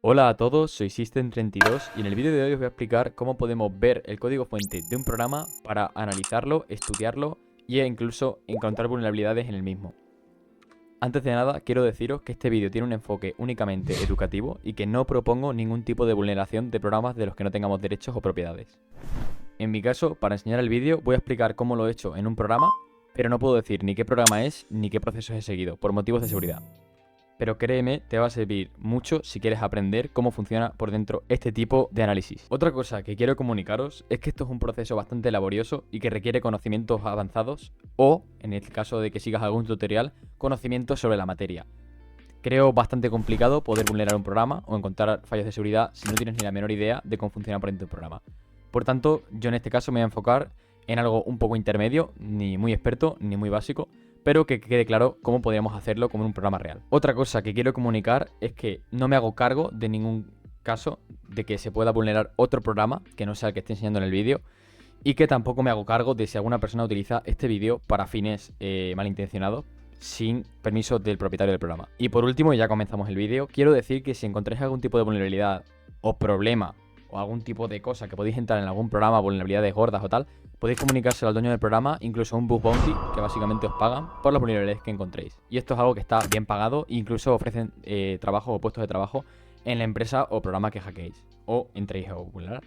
Hola a todos, soy System32 y en el vídeo de hoy os voy a explicar cómo podemos ver el código fuente de un programa para analizarlo, estudiarlo e incluso encontrar vulnerabilidades en el mismo. Antes de nada, quiero deciros que este vídeo tiene un enfoque únicamente educativo y que no propongo ningún tipo de vulneración de programas de los que no tengamos derechos o propiedades. En mi caso, para enseñar el vídeo, voy a explicar cómo lo he hecho en un programa, pero no puedo decir ni qué programa es ni qué procesos he seguido, por motivos de seguridad. Pero créeme, te va a servir mucho si quieres aprender cómo funciona por dentro este tipo de análisis. Otra cosa que quiero comunicaros es que esto es un proceso bastante laborioso y que requiere conocimientos avanzados o, en el caso de que sigas algún tutorial, conocimientos sobre la materia. Creo bastante complicado poder vulnerar un programa o encontrar fallos de seguridad si no tienes ni la menor idea de cómo funciona por dentro del programa. Por tanto, yo en este caso me voy a enfocar en algo un poco intermedio, ni muy experto, ni muy básico, pero que quede claro cómo podríamos hacerlo como en un programa real. Otra cosa que quiero comunicar es que no me hago cargo de ningún caso de que se pueda vulnerar otro programa que no sea el que esté enseñando en el vídeo y que tampoco me hago cargo de si alguna persona utiliza este vídeo para fines malintencionados sin permiso del propietario del programa. Y por último, y ya comenzamos el vídeo, quiero decir que si encontráis algún tipo de vulnerabilidad o problema o algún tipo de cosa que podéis entrar en algún programa, vulnerabilidades gordas o tal, podéis comunicárselo al dueño del programa, incluso un bug bounty, que básicamente os pagan por las vulnerabilidades que encontréis. Y esto es algo que está bien pagado e incluso ofrecen trabajo o puestos de trabajo en la empresa o programa que hackeéis o entréis a vulnerar.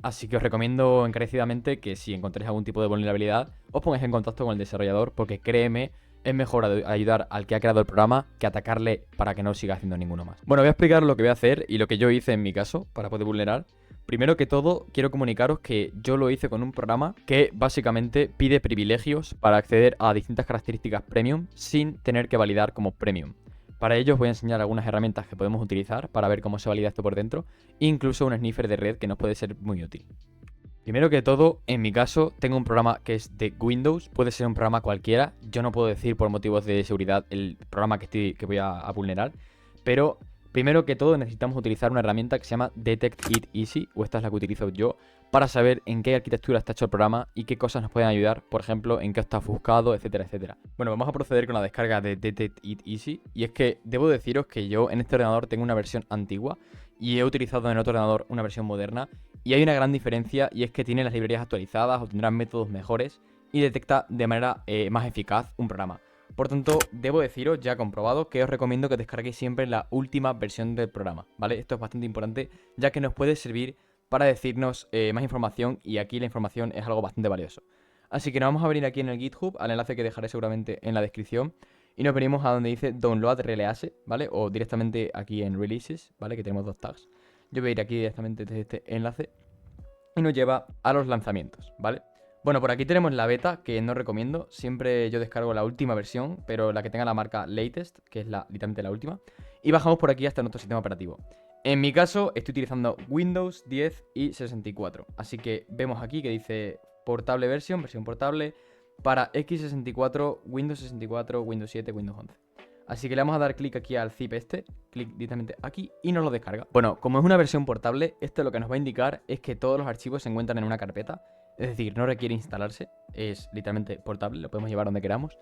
Así que os recomiendo encarecidamente que si encontréis algún tipo de vulnerabilidad, os pongáis en contacto con el desarrollador porque créeme, es mejor ayudar al que ha creado el programa que atacarle para que no siga haciendo ninguno más. Bueno, voy a explicar lo que voy a hacer y lo que yo hice en mi caso para poder vulnerar. Primero que todo, quiero comunicaros que yo lo hice con un programa que básicamente pide privilegios para acceder a distintas características premium sin tener que validar como premium. Para ello os voy a enseñar algunas herramientas que podemos utilizar para ver cómo se valida esto por dentro, incluso un sniffer de red que nos puede ser muy útil. Primero que todo, en mi caso, tengo un programa que es de Windows, puede ser un programa cualquiera, yo no puedo decir por motivos de seguridad el programa que voy a vulnerar, pero primero que todo necesitamos utilizar una herramienta que se llama Detect It Easy, o esta es la que utilizo yo, para saber en qué arquitectura está hecho el programa y qué cosas nos pueden ayudar, por ejemplo, en qué está ofuscado, etcétera, etcétera. Bueno, vamos a proceder con la descarga de Detect It Easy, y es que debo deciros que yo en este ordenador tengo una versión antigua y he utilizado en otro ordenador una versión moderna, y hay una gran diferencia y es que tiene las librerías actualizadas o tendrán métodos mejores y detecta de manera más eficaz un programa. Por tanto, debo deciros, ya comprobado, que os recomiendo que descarguéis siempre la última versión del programa, ¿vale? Esto es bastante importante, ya que nos puede servir para decirnos más información y aquí la información es algo bastante valioso. Así que nos vamos a venir aquí en el GitHub, al enlace que dejaré seguramente en la descripción, y nos venimos a donde dice Download Release, ¿vale? O directamente aquí en Releases, ¿vale? Que tenemos dos tags. Yo voy a ir aquí directamente desde este enlace y nos lleva a los lanzamientos, ¿vale? Bueno, por aquí tenemos la beta, que no recomiendo. Siempre yo descargo la última versión, pero la que tenga la marca Latest, que es literalmente la última. Y bajamos por aquí hasta nuestro sistema operativo. En mi caso, estoy utilizando Windows 10 y 64. Así que vemos aquí que dice portable versión portable para x64, Windows 64, Windows 7, Windows 11. Así que le vamos a dar clic aquí al zip clic directamente aquí y nos lo descarga. Bueno, como es una versión portable, esto lo que nos va a indicar es que todos los archivos se encuentran en una carpeta. Es decir, no requiere instalarse, es literalmente portable, lo podemos llevar donde queramos.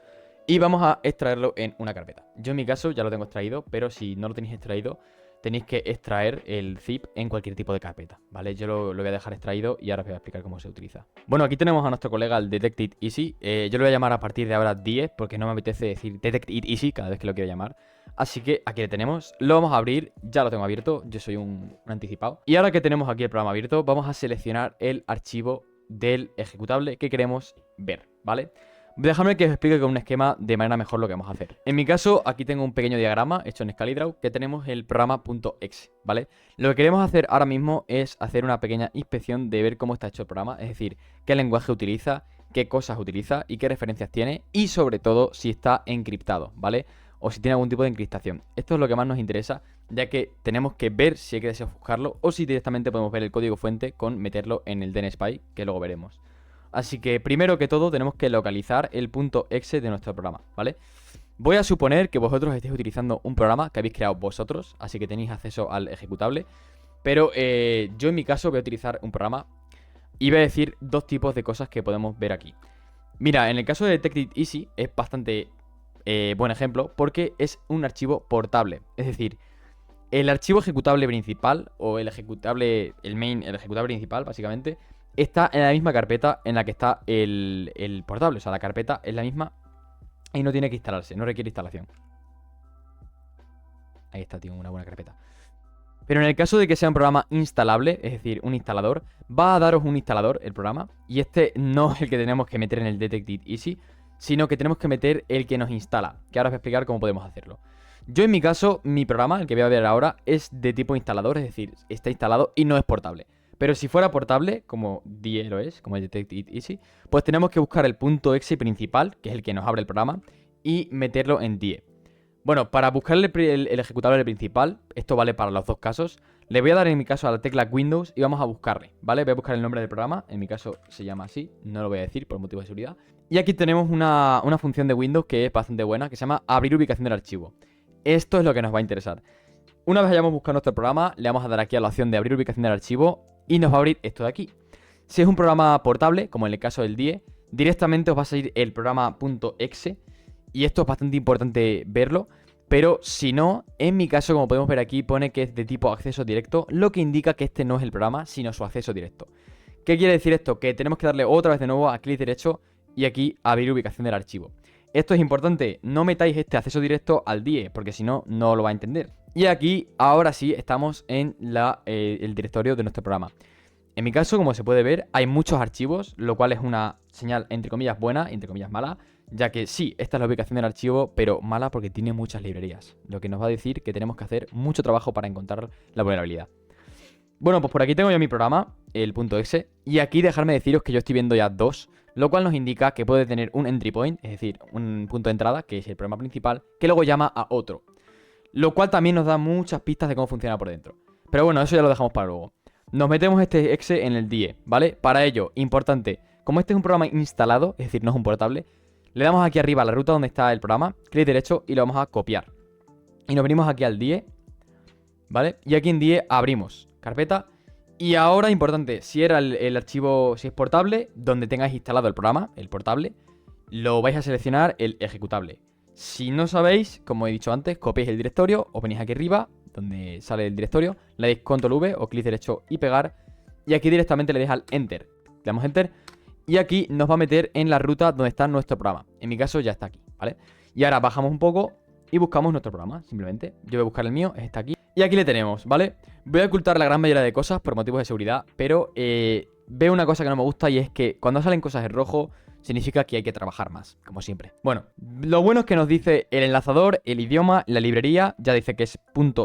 Y vamos a extraerlo en una carpeta. Yo en mi caso ya lo tengo extraído, pero si no lo tenéis extraído, tenéis que extraer el zip en cualquier tipo de carpeta, ¿vale? Yo lo voy a dejar extraído y ahora os voy a explicar cómo se utiliza. Bueno, aquí tenemos a nuestro colega, el Detect It Easy. Yo lo voy a llamar a partir de ahora 10 porque no me apetece decir Detect It Easy cada vez que lo quiero llamar. Así que aquí lo tenemos, lo vamos a abrir, ya lo tengo abierto, yo soy un anticipado. Y ahora que tenemos aquí el programa abierto, vamos a seleccionar el archivo del ejecutable que queremos ver, ¿vale? Déjame que os explique con un esquema de manera mejor lo que vamos a hacer. En mi caso, aquí tengo un pequeño diagrama hecho en ScaliDraw que tenemos el programa .exe, ¿vale? Lo que queremos hacer ahora mismo es hacer una pequeña inspección de ver cómo está hecho el programa, es decir, qué lenguaje utiliza, qué cosas utiliza y qué referencias tiene y sobre todo si está encriptado, ¿vale? O si tiene algún tipo de encriptación. Esto es lo que más nos interesa, ya que tenemos que ver si hay que desofuscarlo o si directamente podemos ver el código fuente con meterlo en el DNSPy, que luego veremos. Así que primero que todo tenemos que localizar el .exe de nuestro programa, ¿vale? Voy a suponer que vosotros estéis utilizando un programa que habéis creado vosotros, así que tenéis acceso al ejecutable. Pero yo en mi caso voy a utilizar un programa y voy a decir dos tipos de cosas que podemos ver aquí. Mira, en el caso de Detect It Easy es bastante buen ejemplo porque es un archivo portable. Es decir, el archivo ejecutable principal, o el ejecutable, el ejecutable principal, básicamente, está en la misma carpeta en la que está el portable. O sea, la carpeta es la misma y no tiene que instalarse, no requiere instalación. Ahí está, tío, una buena carpeta. Pero en el caso de que sea un programa instalable, es decir, un instalador, va a daros un instalador el programa. Y este no es el que tenemos que meter en el Detect It Easy, sino que tenemos que meter el que nos instala. Que ahora os voy a explicar cómo podemos hacerlo. Yo en mi caso, mi programa, el que voy a ver ahora, es de tipo instalador, es decir, está instalado y no es portable. Pero si fuera portable, como DIE lo es, como el Detect It Easy, pues tenemos que buscar el .exe principal, que es el que nos abre el programa, y meterlo en DIE. Bueno, para buscar el ejecutable principal, esto vale para los dos casos, le voy a dar en mi caso a la tecla Windows y vamos a buscarle, ¿vale? Voy a buscar el nombre del programa, en mi caso se llama así, no lo voy a decir por motivo de seguridad. Y aquí tenemos una función de Windows que es bastante buena, que se llama abrir ubicación del archivo. Esto es lo que nos va a interesar. Una vez hayamos buscado nuestro programa, le vamos a dar aquí a la opción de abrir ubicación del archivo y nos va a abrir esto de aquí. Si es un programa portable, como en el caso del DIE, directamente os va a salir el programa .exe. Y esto es bastante importante verlo, pero si no, en mi caso, como podemos ver aquí, pone que es de tipo acceso directo, lo que indica que este no es el programa, sino su acceso directo. ¿Qué quiere decir esto? Que tenemos que darle otra vez de nuevo a clic derecho y aquí abrir ubicación del archivo. Esto es importante, no metáis este acceso directo al DIE, porque si no, no lo va a entender. Y aquí, ahora sí, estamos en el directorio de nuestro programa. En mi caso, como se puede ver, hay muchos archivos, lo cual es una señal entre comillas buena, entre comillas mala, ya que sí, esta es la ubicación del archivo, pero mala porque tiene muchas librerías, lo que nos va a decir que tenemos que hacer mucho trabajo para encontrar la vulnerabilidad. Bueno, pues por aquí tengo yo mi programa, el .exe, y aquí dejarme deciros que yo estoy viendo ya dos, lo cual nos indica que puede tener un entry point, es decir, un punto de entrada, que es el programa principal, que luego llama a otro, lo cual también nos da muchas pistas de cómo funciona por dentro. Pero bueno, eso ya lo dejamos para luego. Nos metemos este exe en el DIE, ¿vale? Para ello, importante, como este es un programa instalado, es decir, no es un portable, le damos aquí arriba a la ruta donde está el programa, clic derecho y lo vamos a copiar. Y nos venimos aquí al DIE, ¿vale? Y aquí en DIE abrimos carpeta. Y ahora, importante, si era el archivo, si es portable, donde tengáis instalado el programa, el portable, lo vais a seleccionar el ejecutable. Si no sabéis, como he dicho antes, copiáis el directorio, os venís aquí arriba, donde sale el directorio, le dais Ctrl V o clic derecho y pegar. Y aquí directamente le dais al Enter. Le damos Enter. Y aquí nos va a meter en la ruta donde está nuestro programa. En mi caso ya está aquí, ¿vale? Y ahora bajamos un poco y buscamos nuestro programa, simplemente. Yo voy a buscar el mío, está aquí. Y aquí le tenemos, ¿vale? Voy a ocultar la gran mayoría de cosas por motivos de seguridad, pero veo una cosa que no me gusta y es que cuando salen cosas en rojo significa que hay que trabajar más, como siempre. Bueno, lo bueno es que nos dice el enlazador, el idioma, la librería, ya dice que es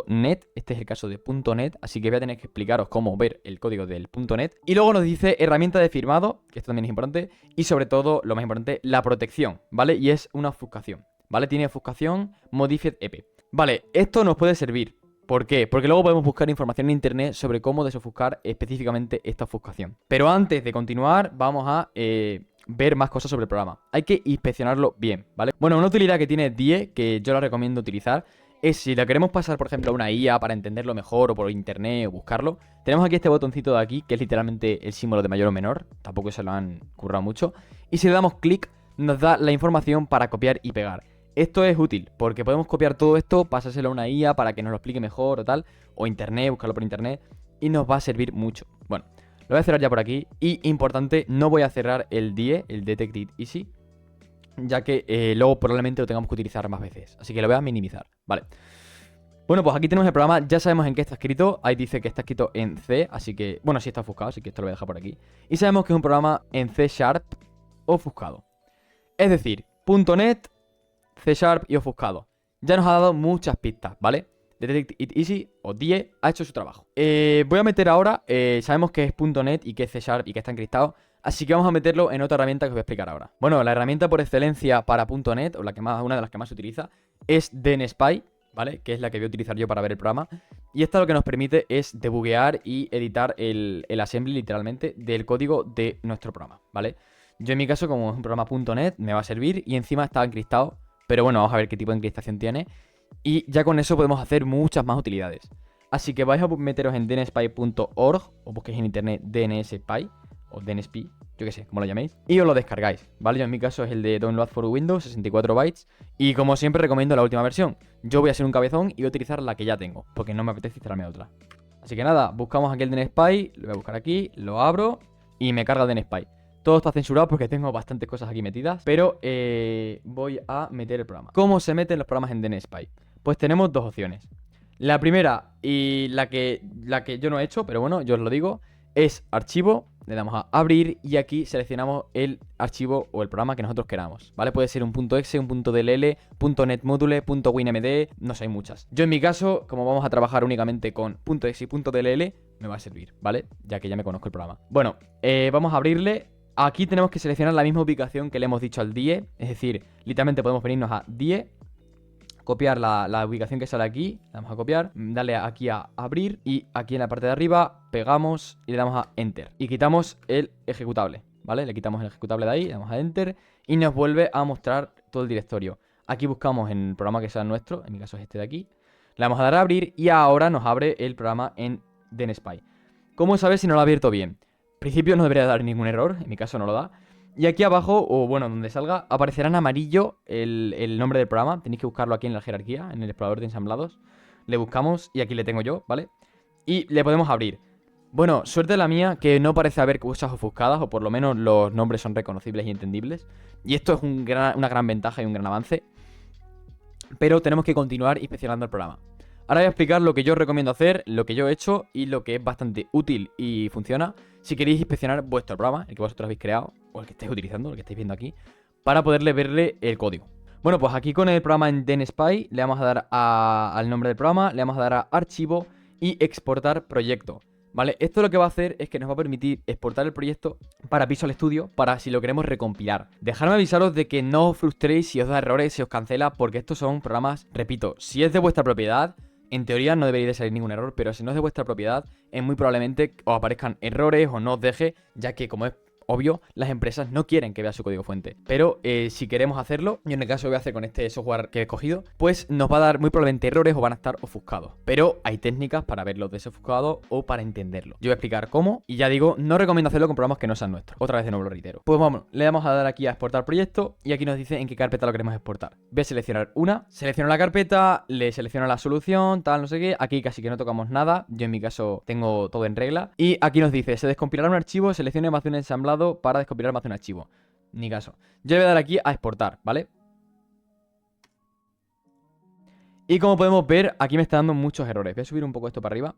.net, este es el caso de .net, así que voy a tener que explicaros cómo ver el código del .net. Y luego nos dice herramienta de firmado, que esto también es importante, y sobre todo, lo más importante, la protección, ¿vale? Y es una ofuscación, ¿vale? Tiene ofuscación Modified EP. Vale, esto nos puede servir. ¿Por qué? Porque luego podemos buscar información en internet sobre cómo desofuscar específicamente esta ofuscación. Pero antes de continuar, vamos a ver más cosas sobre el programa. Hay que inspeccionarlo bien, ¿vale? Bueno, una utilidad que tiene DIE, que yo la recomiendo utilizar, es si la queremos pasar, por ejemplo, a una IA para entenderlo mejor o por internet o buscarlo. Tenemos aquí este botoncito de aquí, que es literalmente el símbolo de mayor o menor. Tampoco se lo han currado mucho. Y si le damos clic, nos da la información para copiar y pegar. Esto es útil, porque podemos copiar todo esto, pasárselo a una IA para que nos lo explique mejor o tal, o internet, buscarlo por internet, y nos va a servir mucho. Bueno, lo voy a cerrar ya por aquí, y importante, no voy a cerrar el DIE, el Detect It Easy, ya que luego probablemente lo tengamos que utilizar más veces, así que lo voy a minimizar, vale. Bueno, pues aquí tenemos el programa, ya sabemos en qué está escrito, ahí dice que está escrito en C, así que, bueno, sí está ofuscado, así que esto lo voy a dejar por aquí. Y sabemos que es un programa en C# ofuscado, es decir, .net, C# y ofuscado. Ya nos ha dado muchas pistas, ¿vale? Detect It Easy o DIE ha hecho su trabajo. Voy a meter ahora, sabemos que es .net y que es C# y que está encriptado, así que vamos a meterlo en otra herramienta que os voy a explicar ahora. Bueno, la herramienta por excelencia para .net, o una de las que más se utiliza, es DNSpy, ¿vale? Que es la que voy a utilizar yo para ver el programa. Y esta lo que nos permite es debuguear y editar el assembly, literalmente, del código de nuestro programa, ¿vale? Yo en mi caso, como es un programa .net, me va a servir y encima está encriptado. Pero bueno, vamos a ver qué tipo de encriptación tiene. Y ya con eso podemos hacer muchas más utilidades. Así que vais a meteros en dnspy.org o busquéis en internet DNSPy, o DNSP, yo qué sé, como lo llaméis, y os lo descargáis, ¿vale? Yo en mi caso es el de Download for Windows, 64 bytes, y como siempre recomiendo la última versión. Yo voy a ser un cabezón y voy a utilizar la que ya tengo, porque no me apetece instalarme otra. Así que nada, buscamos aquí el DNSPy, lo voy a buscar aquí, lo abro y me carga el DNSPy. Todo está censurado porque tengo bastantes cosas aquí metidas, pero voy a meter el programa. ¿Cómo se meten los programas en DNSPy? Pues tenemos dos opciones. La primera, y la que yo no he hecho, pero bueno, yo os lo digo, es archivo, le damos a abrir y aquí seleccionamos el archivo o el programa que nosotros queramos, ¿vale? Puede ser un .exe, un .dll, .netmodule, .winmd, no sé, hay muchas. Yo en mi caso, como vamos a trabajar únicamente con .exe y .dll, me va a servir, ¿vale? Ya que ya me conozco el programa. Bueno, vamos a abrirle. Aquí tenemos que seleccionar la misma ubicación que le hemos dicho al DIE, es decir, literalmente podemos venirnos a DIE, copiar la ubicación que sale aquí, le damos a copiar, darle aquí a abrir y aquí en la parte de arriba pegamos y le damos a enter y quitamos el ejecutable, ¿vale? Le quitamos el ejecutable de ahí, le damos a enter y nos vuelve a mostrar todo el directorio. Aquí buscamos en el programa que sea nuestro, en mi caso es este de aquí, le vamos a dar a abrir y ahora nos abre el programa en DNSPy. ¿Cómo saber si no lo ha abierto bien? En principio no debería dar ningún error, en mi caso no lo da. Y aquí abajo, o bueno, donde salga, aparecerá en amarillo el nombre del programa. Tenéis que buscarlo aquí en la jerarquía, en el explorador de ensamblados. Le buscamos y aquí le tengo yo, ¿vale? Y le podemos abrir. Bueno, suerte la mía que no parece haber cosas ofuscadas, o por lo menos los nombres son reconocibles y entendibles. Y esto es una gran ventaja y un gran avance. Pero tenemos que continuar inspeccionando el programa. Ahora voy a explicar lo que yo os recomiendo hacer, lo que yo he hecho y lo que es bastante útil y funciona si queréis inspeccionar vuestro programa, el que vosotros habéis creado, o el que estéis utilizando, el que estáis viendo aquí, para poderle verle el código. Bueno, pues aquí con el programa en DNSPy le vamos a dar al nombre del programa, le vamos a dar a archivo y exportar proyecto. ¿Vale? Esto lo que va a hacer es que nos va a permitir exportar el proyecto para Visual Studio para si lo queremos recompilar. Dejadme avisaros de que no os frustréis si os da errores, si os cancela, porque estos son programas, repito, si es de vuestra propiedad, en teoría no debería de salir ningún error, pero si no es de vuestra propiedad, es muy probablemente os aparezcan errores o no os deje, ya que como es obvio, las empresas no quieren que vea su código fuente. Pero si queremos hacerlo, y en el caso que voy a hacer con este software que he cogido, pues nos va a dar muy probablemente errores o van a estar ofuscados. Pero hay técnicas para verlos desofuscados o para entenderlo. Yo voy a explicar cómo, y ya digo, no recomiendo hacerlo con programas que no sean nuestros. Otra vez de nuevo lo reitero. Pues vamos, le vamos a dar aquí a exportar proyecto, y aquí nos dice en qué carpeta lo queremos exportar. Voy a seleccionar una, selecciono la carpeta, le selecciono la solución, tal, no sé qué. Aquí casi que no tocamos nada, yo en mi caso tengo todo en regla. Y aquí nos dice, se descompilará un archivo, seleccione más de un ensamblado para descompilar más de un archivo. Ni caso. Yo le voy a dar aquí a exportar, ¿vale? Y como podemos ver, aquí me está dando muchos errores. Voy a subir un poco esto para arriba.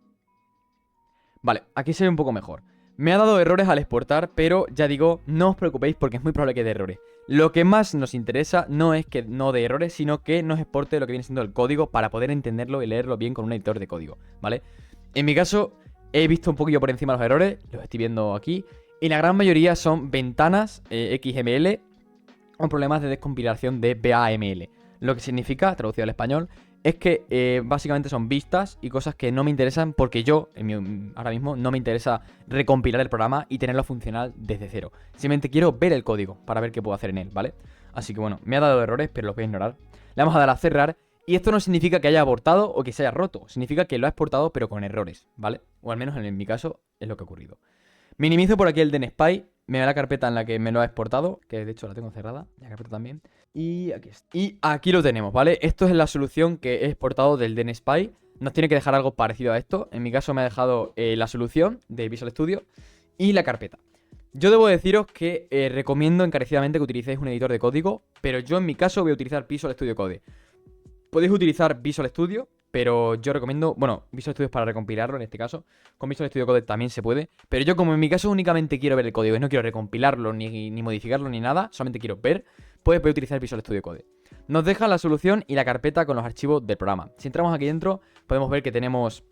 Vale, aquí se ve un poco mejor. Me ha dado errores al exportar, pero ya digo, no os preocupéis porque es muy probable que dé errores. Lo que más nos interesa no es que no dé errores, sino que nos exporte lo que viene siendo el código para poder entenderlo y leerlo bien con un editor de código, ¿vale? En mi caso, he visto un poquillo por encima los errores, los estoy viendo aquí. Y la gran mayoría son ventanas XML o problemas de descompilación de BAML. Lo que significa, traducido al español, es que básicamente son vistas y cosas que no me interesan porque yo, ahora mismo, no me interesa recompilar el programa y tenerlo funcional desde cero. Simplemente quiero ver el código para ver qué puedo hacer en él, ¿vale? Así que bueno, me ha dado errores, pero los voy a ignorar. Le vamos a dar a cerrar. Y esto no significa que haya abortado o que se haya roto. Significa que lo ha exportado pero con errores, ¿vale? O al menos en mi caso es lo que ha ocurrido. Minimizo por aquí el DNSPy, me da la carpeta en la que me lo ha exportado, que de hecho la tengo cerrada, la carpeta también. Y aquí está. Y aquí lo tenemos, ¿vale? Esto es la solución que he exportado del DNSPy. Nos tiene que dejar algo parecido a esto. En mi caso me ha dejado la solución de Visual Studio y la carpeta. Yo debo deciros que recomiendo encarecidamente que utilicéis un editor de código, pero yo en mi caso voy a utilizar Visual Studio Code. Podéis utilizar Visual Studio, pero yo recomiendo, bueno, Visual Studio es para recompilarlo en este caso. Con Visual Studio Code también se puede. Pero yo como en mi caso únicamente quiero ver el código y no quiero recompilarlo, ni modificarlo, ni nada. Solamente quiero ver, pues voy a utilizar Visual Studio Code. Nos deja la solución y la carpeta con los archivos del programa. Si entramos aquí dentro, podemos ver que tenemos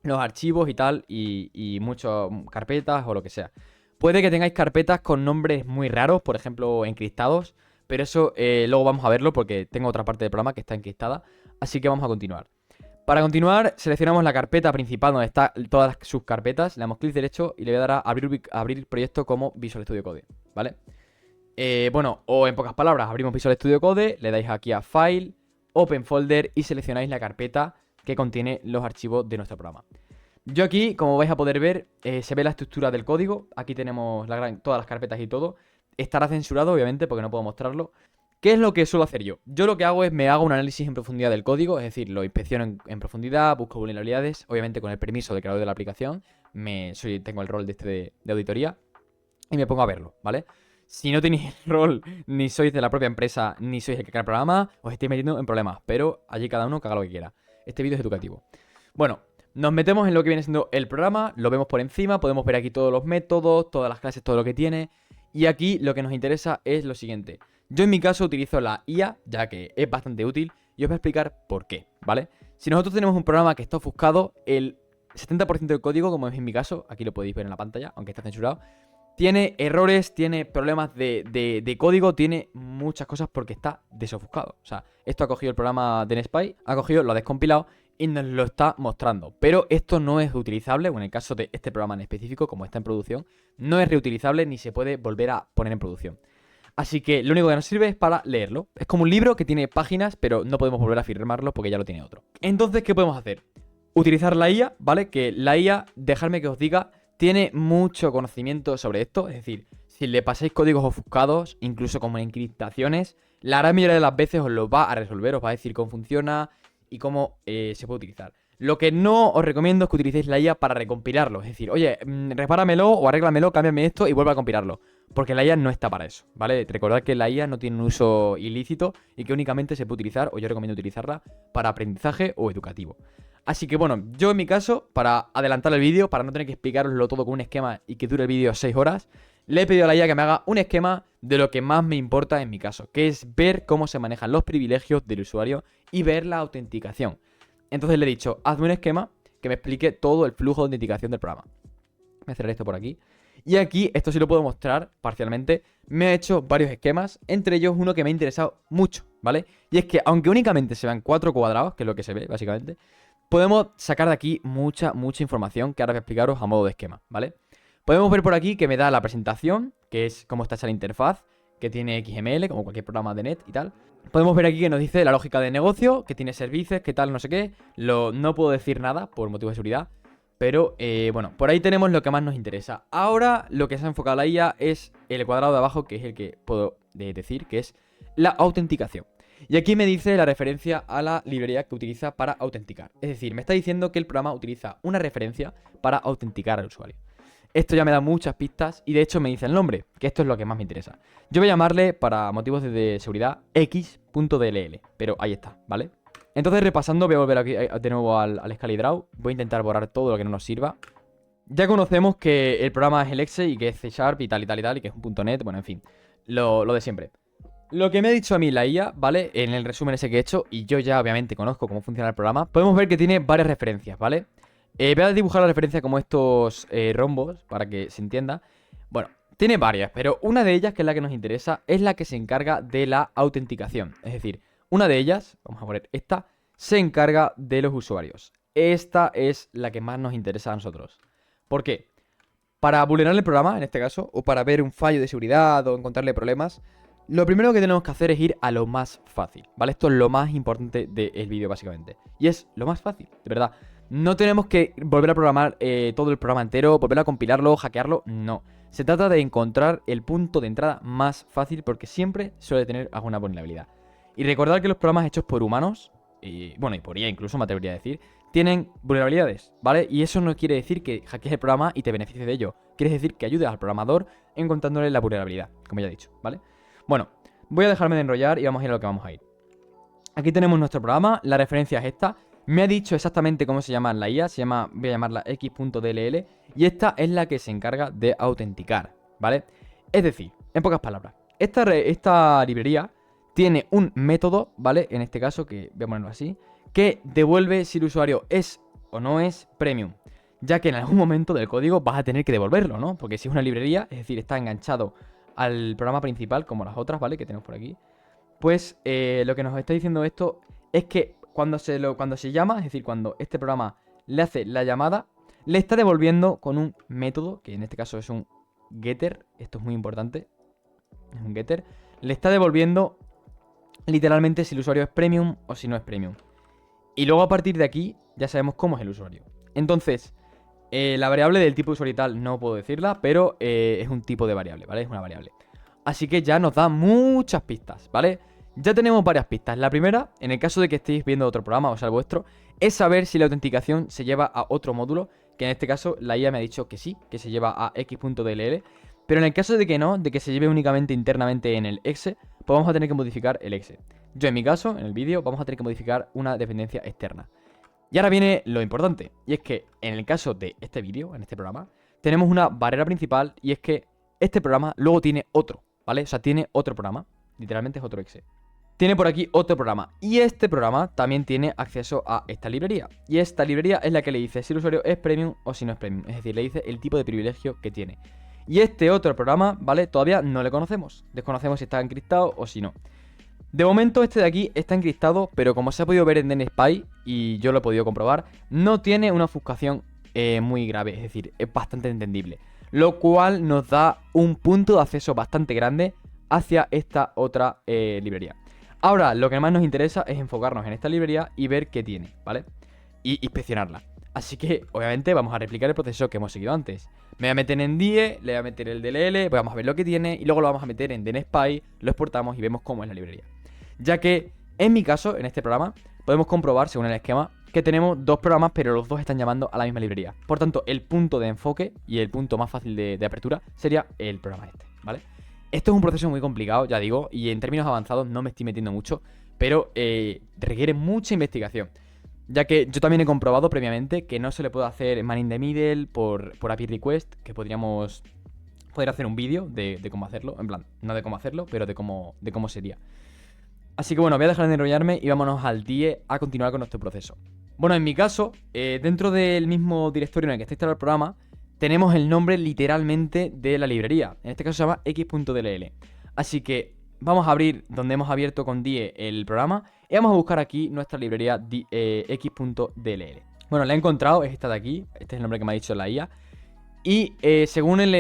los archivos y tal, y muchas carpetas o lo que sea. Puede que tengáis carpetas con nombres muy raros, por ejemplo, encriptados. Pero eso luego vamos a verlo porque tengo otra parte del programa que está encriptada. Así que vamos a continuar. Para continuar, seleccionamos la carpeta principal donde están todas sus carpetas. Le damos clic derecho y le voy a dar a abrir proyecto como Visual Studio Code, ¿vale? Bueno, o en pocas palabras, abrimos Visual Studio Code, le dais aquí a File, Open Folder y seleccionáis la carpeta que contiene los archivos de nuestro programa. Yo aquí, como vais a poder ver, se ve la estructura del código. Aquí tenemos todas las carpetas y todo. Estará censurado, obviamente, porque no puedo mostrarlo. ¿Qué es lo que suelo hacer yo? Yo lo que hago es me hago un análisis en profundidad del código, es decir, lo inspecciono en profundidad, busco vulnerabilidades, obviamente con el permiso del creador de la aplicación. Tengo el rol de auditoría y me pongo a verlo, ¿vale? Si no tenéis el rol, ni sois de la propia empresa, ni sois el que crea el programa, os estáis metiendo en problemas. Pero allí cada uno que haga lo que quiera. Este vídeo es educativo. Bueno, nos metemos en lo que viene siendo el programa, lo vemos por encima, podemos ver aquí todos los métodos, todas las clases, todo lo que tiene. Y aquí lo que nos interesa es lo siguiente. Yo en mi caso utilizo la IA, ya que es bastante útil, y os voy a explicar por qué, ¿vale? Si nosotros tenemos un programa que está ofuscado, el 70% del código, como es en mi caso, aquí lo podéis ver en la pantalla, aunque está censurado, tiene errores, tiene problemas de código, tiene muchas cosas porque está desofuscado. O sea, esto ha cogido el programa de NetSpy, lo ha descompilado y nos lo está mostrando. Pero esto no es reutilizable, o en el caso de este programa en específico, como está en producción, no es reutilizable ni se puede volver a poner en producción. Así que lo único que nos sirve es para leerlo. Es como un libro que tiene páginas, pero no podemos volver a firmarlo porque ya lo tiene otro. Entonces, ¿qué podemos hacer? Utilizar la IA, ¿vale? Que la IA, dejadme que os diga, tiene mucho conocimiento sobre esto. Es decir, si le pasáis códigos ofuscados, incluso como encriptaciones, la gran mayoría de las veces os lo va a resolver, os va a decir cómo funciona y cómo se puede utilizar. Lo que no os recomiendo es que utilicéis la IA para recompilarlo. Es decir, oye, repáramelo o arréglamelo, cámbiame esto y vuelve a compilarlo. Porque la IA no está para eso, ¿vale? Recordad que la IA no tiene un uso ilícito y que únicamente se puede utilizar, o yo recomiendo utilizarla, para aprendizaje o educativo. Así que bueno, yo en mi caso, para adelantar el vídeo, para no tener que explicaroslo todo con un esquema y que dure el vídeo 6 horas, le he pedido a la IA que me haga un esquema de lo que más me importa en mi caso, que es ver cómo se manejan los privilegios del usuario y ver la autenticación. Entonces le he dicho, hazme un esquema que me explique todo el flujo de autenticación del programa. Voy a cerrar esto por aquí. Y aquí, esto sí lo puedo mostrar parcialmente, me ha hecho varios esquemas, entre ellos uno que me ha interesado mucho, ¿vale? Y es que aunque únicamente se vean 4 cuadrados, que es lo que se ve básicamente, podemos sacar de aquí mucha información que ahora voy a explicaros a modo de esquema, ¿vale? Podemos ver por aquí que me da la presentación, que es cómo está hecha la interfaz, que tiene XML, como cualquier programa de net y tal. Podemos ver aquí que nos dice la lógica de negocio, que tiene servicios, que tal, no sé qué. No puedo decir nada por motivo de seguridad. Pero, bueno, por ahí tenemos lo que más nos interesa. Ahora, lo que se ha enfocado la IA es el cuadrado de abajo, que es el que puedo decir, que es la autenticación. Y aquí me dice la referencia a la librería que utiliza para autenticar. Es decir, me está diciendo que el programa utiliza una referencia para autenticar al usuario. Esto ya me da muchas pistas y de hecho me dice el nombre, que esto es lo que más me interesa. Yo voy a llamarle, para motivos de seguridad, x.dll, pero ahí está, ¿vale? Entonces, repasando, voy a volver aquí de nuevo al ScaleDraw. Voy a intentar borrar todo lo que no nos sirva. Ya conocemos que el programa es el exe y que es C# y tal, y que es un .NET, bueno, en fin, lo de siempre. Lo que me ha dicho a mí la IA, ¿vale? En el resumen ese que he hecho, y yo ya obviamente conozco cómo funciona el programa, podemos ver que tiene varias referencias, ¿vale? Voy a dibujar la referencia como estos rombos, para que se entienda. Bueno, tiene varias, pero una de ellas, que es la que nos interesa, es la que se encarga de la autenticación. Es decir, una de ellas, vamos a poner esta, se encarga de los usuarios. Esta es la que más nos interesa a nosotros. ¿Por qué? Para vulnerar el programa, en este caso, o para ver un fallo de seguridad o encontrarle problemas, lo primero que tenemos que hacer es ir a lo más fácil, ¿vale? Esto es lo más importante del vídeo, básicamente. Y es lo más fácil, de verdad. No tenemos que volver a programar todo el programa entero, volver a compilarlo, hackearlo, no. Se trata de encontrar el punto de entrada más fácil porque siempre suele tener alguna vulnerabilidad. Y recordar que los programas hechos por humanos, y por IA incluso me atrevería a decir, tienen vulnerabilidades, ¿vale? Y eso no quiere decir que hackees el programa y te beneficies de ello. Quiere decir que ayudes al programador encontrándole la vulnerabilidad, como ya he dicho, ¿vale? Bueno, voy a dejarme de enrollar y vamos a ir a lo que vamos a ir. Aquí tenemos nuestro programa, la referencia es esta. Me ha dicho exactamente cómo se llama la IA, voy a llamarla x.dll, y esta es la que se encarga de autenticar, ¿vale? Es decir, en pocas palabras, esta librería tiene un método, ¿vale? En este caso, que voy a ponerlo así, que devuelve si el usuario es o no es premium, ya que en algún momento del código vas a tener que devolverlo, ¿no? Porque si es una librería, es decir, está enganchado al programa principal, como las otras, ¿vale? Que tenemos por aquí. Pues lo que nos está diciendo esto es que cuando se llama, es decir, cuando este programa le hace la llamada, le está devolviendo con un método, que en este caso es un getter, esto es muy importante, es un getter, le está devolviendo literalmente si el usuario es premium o si no es premium. Y luego a partir de aquí ya sabemos cómo es el usuario. Entonces, La variable del tipo de usuario y tal no puedo decirla, pero es un tipo de variable, ¿vale? Es una variable. Así que ya nos da muchas pistas, ¿vale? Ya tenemos varias pistas. La primera, en el caso de que estéis viendo otro programa, o sea, el vuestro, es saber si la autenticación se lleva a otro módulo, que en este caso la IA me ha dicho que sí, que se lleva a x.dll. Pero en el caso de que no, de que se lleve únicamente internamente en el exe, pues vamos a tener que modificar el exe. Yo en mi caso, en el vídeo, vamos a tener que modificar una dependencia externa. Y ahora viene lo importante, y es que en el caso de este vídeo, en este programa, tenemos una barrera principal, y es que este programa luego tiene otro, ¿vale? O sea, tiene otro programa, literalmente es otro exe. Tiene por aquí otro programa, y este programa también tiene acceso a esta librería. Y esta librería es la que le dice si el usuario es premium o si no es premium, es decir, le dice el tipo de privilegio que tiene. Y este otro programa, ¿vale? Todavía no le conocemos, desconocemos si está encriptado o si no. De momento este de aquí está encriptado, pero como se ha podido ver en DNSPY, y yo lo he podido comprobar, no tiene una ofuscación muy grave, es decir, es bastante entendible. Lo cual nos da un punto de acceso bastante grande hacia esta otra librería. Ahora, lo que más nos interesa es enfocarnos en esta librería y ver qué tiene, ¿vale? Y inspeccionarla. Así que, obviamente, vamos a replicar el proceso que hemos seguido antes. Me voy a meter en DIE, le voy a meter el DLL, vamos a ver lo que tiene y luego lo vamos a meter en DNSPY, lo exportamos y vemos cómo es la librería. Ya que, en mi caso, en este programa, podemos comprobar, según el esquema, que tenemos dos programas, pero los dos están llamando a la misma librería. Por tanto, el punto de enfoque y el punto más fácil de apertura sería el programa este, ¿vale? Esto es un proceso muy complicado, ya digo, y en términos avanzados no me estoy metiendo mucho, pero requiere mucha investigación. Ya que yo también he comprobado previamente que no se le puede hacer man in the middle por API request, que podríamos poder hacer un vídeo de cómo hacerlo, en plan, no de cómo hacerlo, pero de cómo sería. Así que bueno, voy a dejar de enrollarme y vámonos al DIE a continuar con nuestro proceso. Bueno, en mi caso, dentro del mismo directorio en el que está instalado el programa, tenemos el nombre literalmente de la librería. En este caso se llama x.dll. Así que vamos a abrir donde hemos abierto con DIE el programa y vamos a buscar aquí nuestra librería x.dll. Bueno, la he encontrado, es esta de aquí. Este es el nombre que me ha dicho la IA. Y según el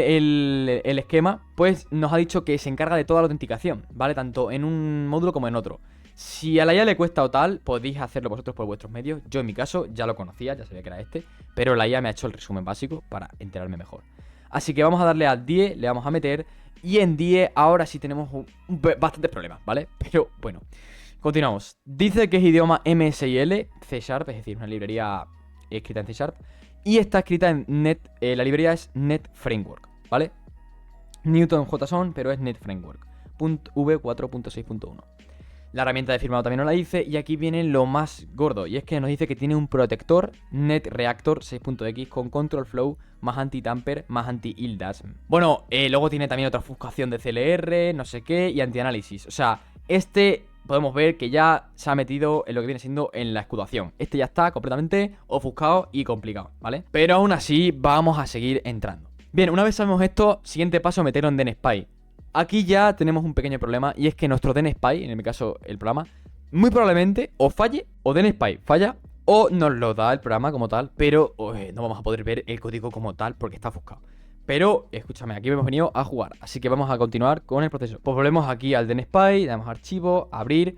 esquema, pues nos ha dicho que se encarga de toda la autenticación, ¿vale? Tanto en un módulo como en otro. Si a la IA le cuesta o tal, podéis hacerlo vosotros por vuestros medios. Yo en mi caso ya lo conocía, ya sabía que era este, pero la IA me ha hecho el resumen básico para enterarme mejor. Así que vamos a darle al DIE, le vamos a meter, y en DIE ahora sí tenemos bastantes problemas, ¿vale? Pero bueno, continuamos. Dice que es idioma MSIL, C#, es decir, una librería escrita en C#, y está escrita en Net, la librería es Net Framework, ¿vale? Newton JSON, pero es Net Framework, v4.6.1. La herramienta de firmado también nos la dice, y aquí viene lo más gordo, y es que nos dice que tiene un protector NetReactor 6.x con control flow, más anti-tamper, más anti-ILDAS. Bueno, luego tiene también otra ofuscación de CLR, no sé qué, y anti-análisis. O sea, este podemos ver que ya se ha metido en lo que viene siendo en la escudación. Este ya está completamente ofuscado y complicado, ¿vale? Pero aún así vamos a seguir entrando. Bien, una vez sabemos esto, siguiente paso, meterlo en DNSPY. Aquí ya tenemos un pequeño problema, y es que nuestro DNSPY, en mi caso el programa, muy probablemente o falle, o DNSPY falla, o nos lo da el programa como tal, pero no vamos a poder ver el código como tal porque está ofuscado. Pero, escúchame, aquí hemos venido a jugar, así que vamos a continuar con el proceso. Pues volvemos aquí al DNSPY, le damos archivo, abrir.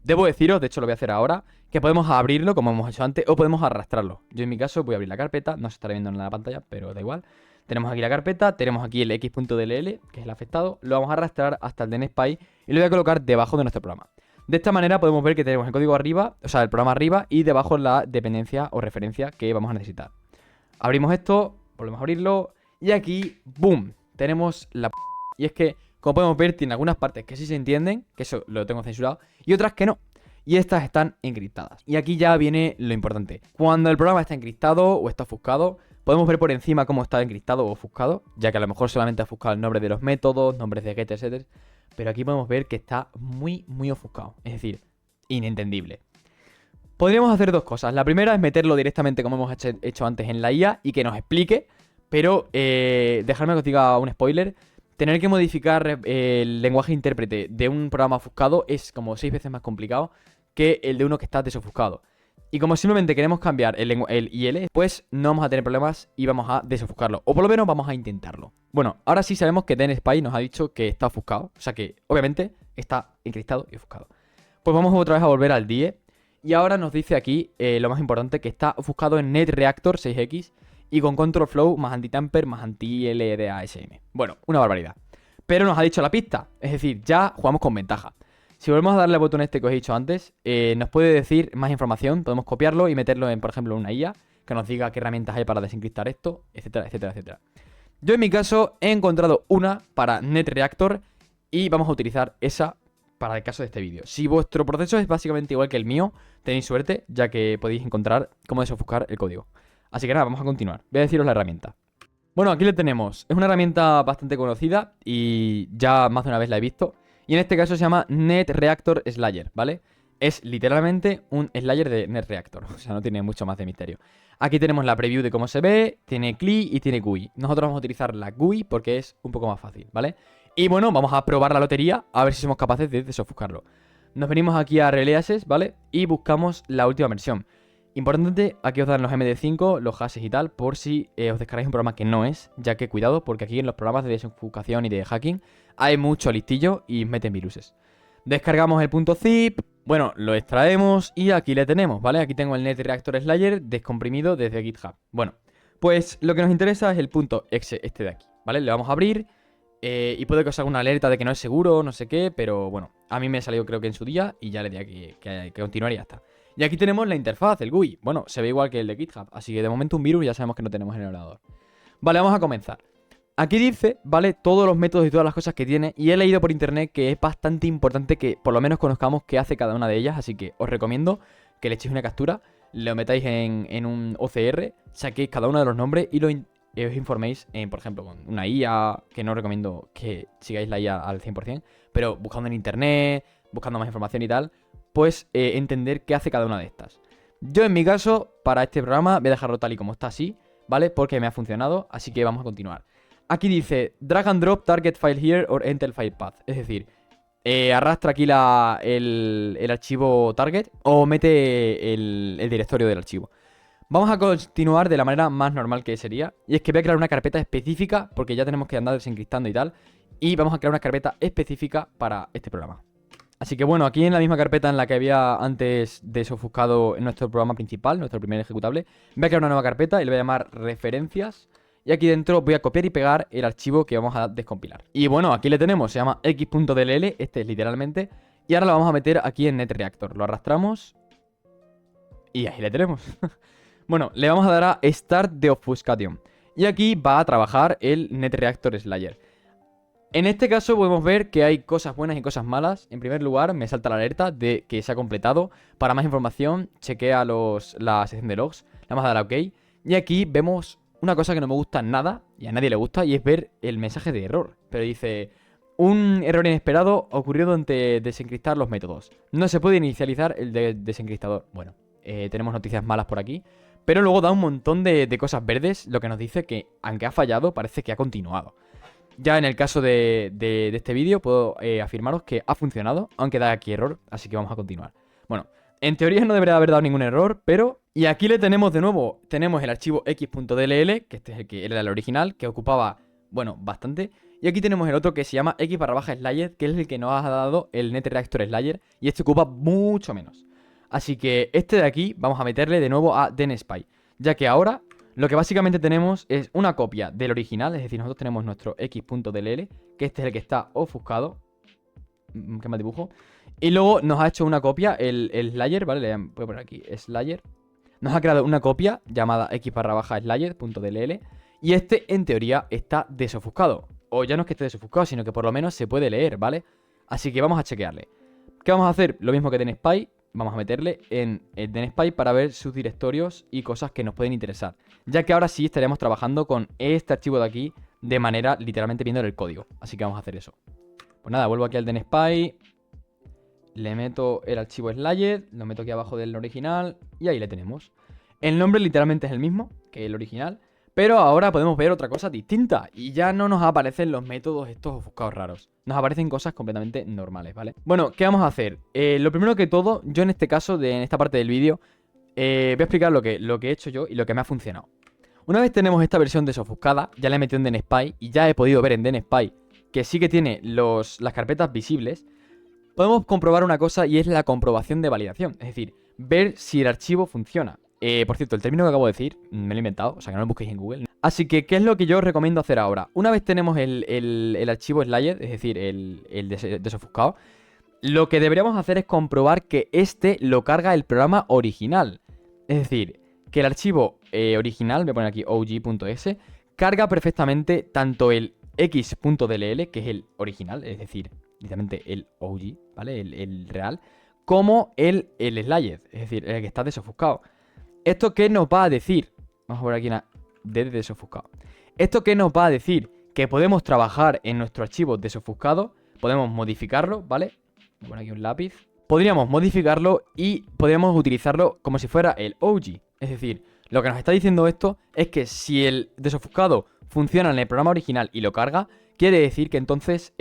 Debo deciros, de hecho lo voy a hacer ahora, que podemos abrirlo como hemos hecho antes, o podemos arrastrarlo. Yo en mi caso voy a abrir la carpeta, no se estará viendo en la pantalla, pero da igual. Tenemos aquí la carpeta, tenemos aquí el x.dll, que es el afectado, lo vamos a arrastrar hasta el DNSPY y lo voy a colocar debajo de nuestro programa. De esta manera podemos ver que tenemos el código arriba, o sea, el programa arriba, y debajo la dependencia o referencia que vamos a necesitar. Abrimos esto, volvemos a abrirlo, y aquí, ¡boom!, tenemos la... Y es que, como podemos ver, tiene algunas partes que sí se entienden, que eso lo tengo censurado, y otras que no. Y estas están encriptadas. Y aquí ya viene lo importante. Cuando el programa está encriptado o está ofuscado, podemos ver por encima cómo está encriptado o ofuscado, ya que a lo mejor solamente ha ofuscado el nombre de los métodos, nombres de getters, setters, pero aquí podemos ver que está muy ofuscado, es decir, inentendible. Podríamos hacer dos cosas. La primera es meterlo directamente como hemos hecho antes en la IA y que nos explique, pero dejadme que os diga un spoiler. Tener que modificar el lenguaje intérprete de un programa ofuscado es como 6 veces más complicado que el de uno que está desofuscado. Y como simplemente queremos cambiar el IL, pues no vamos a tener problemas y vamos a desofuscarlo. O por lo menos vamos a intentarlo. Bueno, ahora sí sabemos que DNSPY nos ha dicho que está ofuscado. O sea que, obviamente, está encriptado y ofuscado. Pues vamos otra vez a volver al DIE. Y ahora nos dice aquí lo más importante, que está ofuscado en NetReactor 6x. y con control flow más anti-tamper más anti-LDASM. Bueno, una barbaridad. Pero nos ha dicho la pista, es decir, ya jugamos con ventaja. Si volvemos a darle al botón este que os he dicho antes, nos puede decir más información, podemos copiarlo y meterlo en, por ejemplo, una IA, que nos diga qué herramientas hay para desencriptar esto, etcétera, etcétera, etcétera. Yo en mi caso he encontrado una para NetReactor y vamos a utilizar esa para el caso de este vídeo. Si vuestro proceso es básicamente igual que el mío, tenéis suerte, ya que podéis encontrar cómo desofuscar el código. Así que nada, vamos a continuar. Voy a deciros la herramienta. Bueno, aquí le tenemos. Es una herramienta bastante conocida y ya más de una vez la he visto. Y en este caso se llama NetReactor Slayer, ¿vale? Es literalmente un Slayer de NetReactor. O sea, no tiene mucho más de misterio. Aquí tenemos la preview de cómo se ve, tiene CLI y tiene GUI. Nosotros vamos a utilizar la GUI porque es un poco más fácil, ¿vale? Y bueno, vamos a probar la lotería a ver si somos capaces de desofuscarlo. Nos venimos aquí a Releases, ¿vale? Y buscamos la última versión. Importante, aquí os dan los MD5, los hashes y tal, por si os descargáis un programa que no es, ya que cuidado, porque aquí en los programas de desofuscación y de hacking hay mucho listillo y meten viruses. Descargamos el .zip, bueno, lo extraemos y aquí le tenemos, ¿vale? Aquí tengo el NetReactor Slayer descomprimido desde GitHub. Bueno, pues lo que nos interesa es el .exe este de aquí, ¿vale? Le vamos a abrir y puede que os haga una alerta de que no es seguro, no sé qué, pero bueno, a mí me ha salido creo que en su día y ya le di aquí que continuar y ya está. Y aquí tenemos la interfaz, el GUI. Bueno, se ve igual que el de GitHub, así que de momento un virus ya sabemos que no tenemos en el ordenador. Vale, vamos a comenzar. Aquí dice, ¿vale? Todos los métodos y todas las cosas que tiene. Y he leído por internet que es bastante importante que por lo menos conozcamos qué hace cada una de ellas. Así que os recomiendo que le echéis una captura, lo metáis en un OCR, saquéis cada uno de los nombres y os informéis, por ejemplo, con una IA, que no recomiendo que sigáis la IA al 100%, pero buscando en internet, buscando más información y tal, pues entender qué hace cada una de estas. Yo en mi caso, para este programa, voy a dejarlo tal y como está así, ¿vale? Porque me ha funcionado, así que vamos a continuar. Aquí dice, drag and drop target file here or enter file path. Es decir, arrastra aquí el archivo target o mete el directorio del archivo. Vamos a continuar de la manera más normal que sería. Y es que voy a crear una carpeta específica, porque ya tenemos que andar desencriptando y tal. Y vamos a crear una carpeta específica para este programa. Así que bueno, aquí en la misma carpeta en la que había antes desofuscado en nuestro programa principal, nuestro primer ejecutable, voy a crear una nueva carpeta y le voy a llamar referencias. Y aquí dentro voy a copiar y pegar el archivo que vamos a descompilar. Y bueno, aquí le tenemos, se llama x.dll, este es literalmente. Y ahora lo vamos a meter aquí en NetReactor. Lo arrastramos y ahí le tenemos. Bueno, le vamos a dar a Start Deobfuscation. Y aquí va a trabajar el NetReactor Slayer. En este caso podemos ver que hay cosas buenas y cosas malas. En primer lugar, me salta la alerta de que se ha completado. Para más información, chequea la sección de logs. Le vamos a dar a OK. Y aquí vemos una cosa que no me gusta nada, y a nadie le gusta, y es ver el mensaje de error. Pero dice, un error inesperado ocurrió durante desencriptar los métodos. No se puede inicializar el desencriptador. Bueno, tenemos noticias malas por aquí. Pero luego da un montón de cosas verdes, lo que nos dice que, aunque ha fallado, parece que ha continuado. Ya en el caso de este vídeo puedo afirmaros que ha funcionado, aunque da aquí error, así que vamos a continuar. Bueno, en teoría no debería haber dado ningún error, pero... Y aquí le tenemos de nuevo, tenemos el archivo x.dll, que este es el que era el original, que ocupaba, bueno, bastante. Y aquí tenemos el otro que se llama x/slayer, que es el que nos ha dado el NetReactor Slayer, y este ocupa mucho menos. Así que este de aquí vamos a meterle de nuevo a DNSpy, ya que ahora lo que básicamente tenemos es una copia del original, es decir, nosotros tenemos nuestro x.dll, que este es el que está ofuscado. ¿Qué más dibujo? Y luego nos ha hecho una copia, el Slayer, ¿vale? Le voy a poner aquí, Slayer. Nos ha creado una copia llamada x/slayer.dll y este, en teoría, está desofuscado. O ya no es que esté desofuscado, sino que por lo menos se puede leer, ¿vale? Así que vamos a chequearle. ¿Qué vamos a hacer? Lo mismo que DNSpy. Vamos a meterle en el DNSpy para ver sus directorios y cosas que nos pueden interesar. Ya que ahora sí estaríamos trabajando con este archivo de aquí de manera literalmente viendo el código. Así que vamos a hacer eso. Pues nada, vuelvo aquí al DNSpy. Le meto el archivo Slayer, lo meto aquí abajo del original y ahí le tenemos. El nombre literalmente es el mismo que el original, pero ahora podemos ver otra cosa distinta y ya no nos aparecen los métodos estos ofuscados raros. Nos aparecen cosas completamente normales, ¿vale? Bueno, ¿qué vamos a hacer? Lo primero que todo, yo en este caso, en esta parte del vídeo, voy a explicar lo que he hecho yo y lo que me ha funcionado. Una vez tenemos esta versión desofuscada, ya la he metido en DNSpy y ya he podido ver en DNSpy que sí que tiene las carpetas visibles. Podemos comprobar una cosa y es la comprobación de validación, es decir, ver si el archivo funciona. Por cierto, el término que acabo de decir me lo he inventado, o sea que no lo busquéis en Google. Así que, ¿qué es lo que yo os recomiendo hacer ahora? Una vez tenemos el archivo Slayed, es decir, el desofuscado, lo que deberíamos hacer es comprobar que este lo carga el programa original. Es decir, que el archivo original, voy a poner aquí og.s, carga perfectamente tanto el x.dll, que es el original, es decir, literalmente el OG, ¿vale? El real, como el Slayed, es decir, el que está desofuscado. ¿Esto qué nos va a decir? Vamos a poner aquí una D de desofuscado. ¿Esto qué nos va a decir? Que podemos trabajar en nuestro archivo desofuscado, podemos modificarlo, ¿vale? Voy a poner aquí un lápiz. Podríamos modificarlo y podríamos utilizarlo como si fuera el OG. Es decir, lo que nos está diciendo esto es que si el desofuscado funciona en el programa original y lo carga, quiere decir que entonces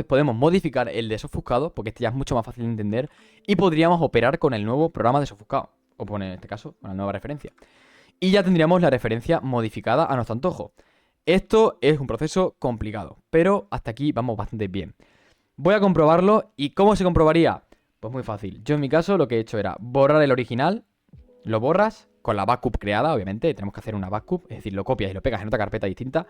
podemos modificar el desofuscado, porque este ya es mucho más fácil de entender, y podríamos operar con el nuevo programa desofuscado, o poner en este caso una nueva referencia. Y ya tendríamos la referencia modificada a nuestro antojo. Esto es un proceso complicado, pero hasta aquí vamos bastante bien. Voy a comprobarlo, ¿y cómo se comprobaría? Pues muy fácil. Yo en mi caso lo que he hecho era borrar el original, lo borras con la backup creada, obviamente, tenemos que hacer una backup, es decir, lo copias y lo pegas en otra carpeta distinta.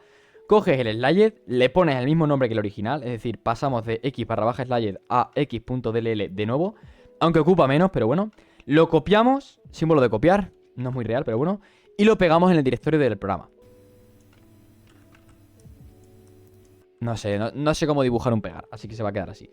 Coges el Slayed, le pones el mismo nombre que el original, es decir, pasamos de x/Slayed a x.dll de nuevo, aunque ocupa menos, pero bueno. Lo copiamos, símbolo de copiar, no es muy real, pero bueno, y lo pegamos en el directorio del programa. No sé cómo dibujar un pegar, así que se va a quedar así.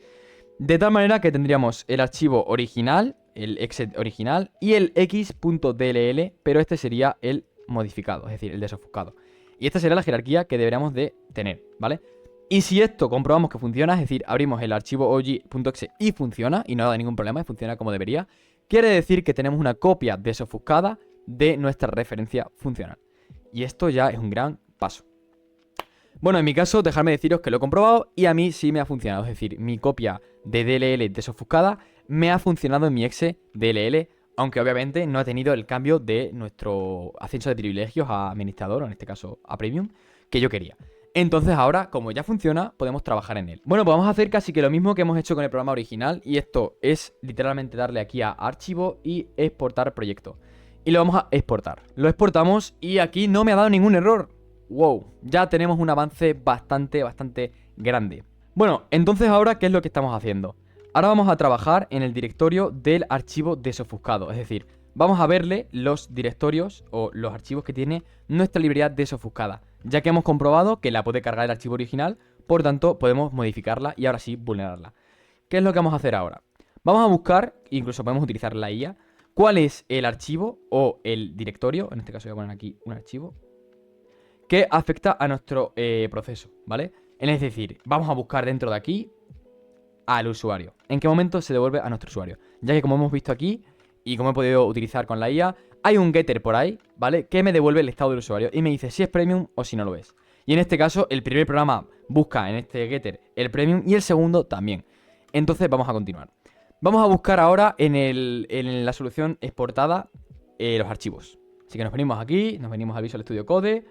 De tal manera que tendríamos el archivo original, el exe original, y el x.dll, pero este sería el modificado, es decir, el desofuscado. Y esta sería la jerarquía que deberíamos de tener, ¿vale? Y si esto comprobamos que funciona, es decir, abrimos el archivo og.exe y funciona, y no da ningún problema, y funciona como debería, quiere decir que tenemos una copia desofuscada de nuestra referencia funcional. Y esto ya es un gran paso. Bueno, en mi caso, dejadme deciros que lo he comprobado y a mí sí me ha funcionado. Es decir, mi copia de DLL desofuscada me ha funcionado en mi exe DLL, aunque obviamente no ha tenido el cambio de nuestro ascenso de privilegios a administrador, o en este caso a Premium, que yo quería. Entonces ahora, como ya funciona, podemos trabajar en él. Bueno, pues vamos a hacer casi que lo mismo que hemos hecho con el programa original, y esto es literalmente darle aquí a archivo y exportar proyecto. Y lo vamos a exportar. Lo exportamos y aquí no me ha dado ningún error. Wow, ya tenemos un avance bastante grande. Bueno, entonces ahora, ¿qué es lo que estamos haciendo? Ahora vamos a trabajar en el directorio del archivo desofuscado. Es decir, vamos a verle los directorios o los archivos que tiene nuestra librería desofuscada, ya que hemos comprobado que la puede cargar el archivo original, por tanto podemos modificarla y ahora sí vulnerarla. ¿Qué es lo que vamos a hacer ahora? Vamos a buscar, incluso podemos utilizar la IA, cuál es el archivo o el directorio, en este caso voy a poner aquí un archivo, que afecta a nuestro proceso, ¿vale? Es decir, vamos a buscar dentro de aquí al usuario. ¿En qué momento se devuelve a nuestro usuario? Ya que como hemos visto aquí, y como he podido utilizar con la IA, hay un getter por ahí, ¿vale? Que me devuelve el estado del usuario y me dice si es premium o si no lo es. Y en este caso, el primer programa busca en este getter el premium y el segundo también. Entonces vamos a continuar. Vamos a buscar ahora en la solución exportada los archivos. Así que nos venimos aquí, nos venimos al Visual Studio Code,